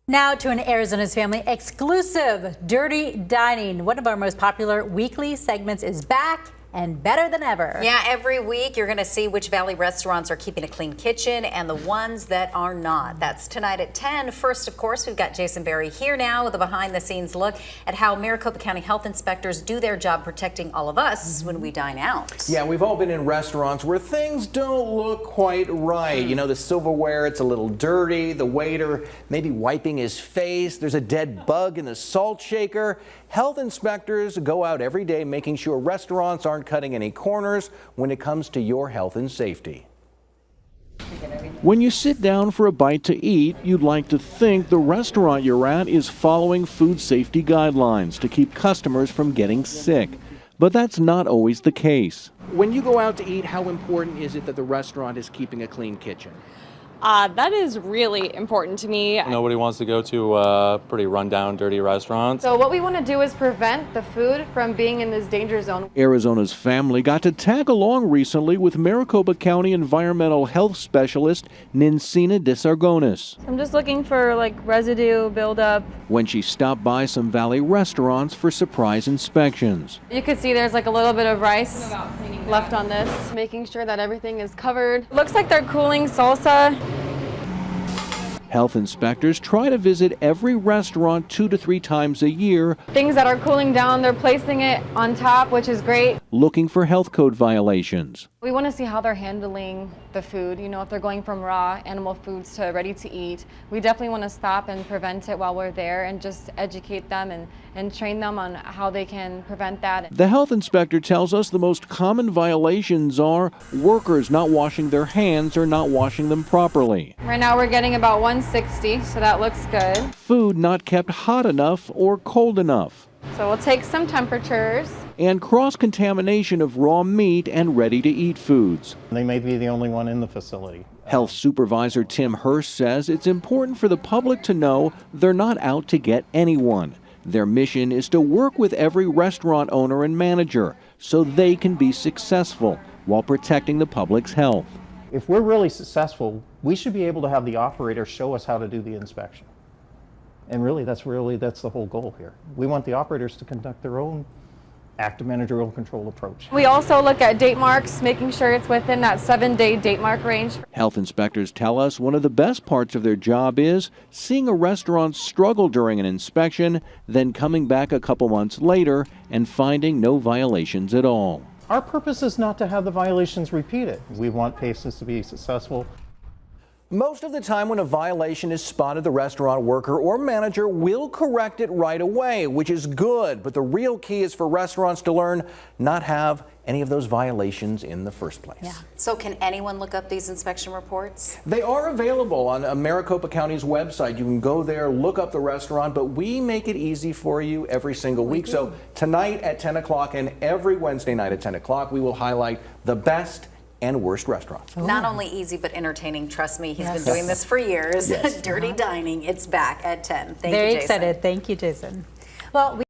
Now to an Arizona's Family exclusive Dirty Dining. One of our most popular weekly segments is back and better than ever. Yeah, every week you're going to see which Valley restaurants are keeping a clean kitchen and the ones that are not. That's tonight at 10. First, of course, we've got Jason Berry here now with a behind-the-scenes look at how Maricopa County health inspectors do their job protecting all of us when we dine out. Yeah, we've all been in restaurants where things don't look quite right. You know, the silverware, it's a little dirty. The waiter maybe wiping his face. There's a dead bug in the salt shaker. Health inspectors go out every day making sure restaurants aren't cutting any corners when it comes to your health and safety. When you sit down for a bite to eat, you'd like to think the restaurant you're at is following food safety guidelines to keep customers from getting sick. But that's not always the case. When you go out to eat, how important is it that the restaurant is keeping a clean kitchen? That is really important to me. Nobody wants to go to pretty rundown, dirty restaurants. So what we want to do is prevent the food from being in this danger zone. Arizona's Family got to tag along recently with Maricopa County environmental health specialist Nincina Desargones. I'm just looking for residue buildup. When she stopped by some Valley restaurants for surprise inspections. You could see there's a little bit of rice left on this, making sure that everything is covered. Looks like they're cooling salsa. Health inspectors try to visit every restaurant 2 to 3 times a year. Things that are cooling down, they're placing it on top, which is great. Looking for health code violations. We want to see how they're handling the food, if they're going from raw animal foods to ready to eat. We definitely want to stop and prevent it while we're there and just educate them and train them on how they can prevent that. The health inspector tells us the most common violations are workers not washing their hands or not washing them properly. Right now we're getting about 160, so that looks good. Food not kept hot enough or cold enough. So we'll take some temperatures. And cross-contamination of raw meat and ready-to-eat foods. They may be the only one in the facility. Health Supervisor Tim Hurst says it's important for the public to know they're not out to get anyone. Their mission is to work with every restaurant owner and manager so they can be successful while protecting the public's health. If we're really successful, we should be able to have the operator show us how to do the inspection. And really, that's the whole goal here. We want the operators to conduct their own active managerial control approach. We also look at date marks, making sure it's within that 7-day date mark range. Health inspectors tell us one of the best parts of their job is seeing a restaurant struggle during an inspection, then coming back a couple months later and finding no violations at all. Our purpose is not to have the violations repeated. We want patients to be successful. Most of the time when a violation is spotted, the restaurant worker or manager will correct it right away, which is good. But the real key is for restaurants to learn not have any of those violations in the first place. Yeah. So can anyone look up these inspection reports? They are available on Maricopa County's website. You can go there, look up the restaurant, but we make it easy for you every single week. So tonight at 10 o'clock and every Wednesday night at 10 o'clock, we will highlight the best and worst restaurants. Not only easy, but entertaining. Trust me, he's been doing this for years. Dirty Dining, it's back at 10. Thank you, Jason. Very excited. Thank you, Jason. Well,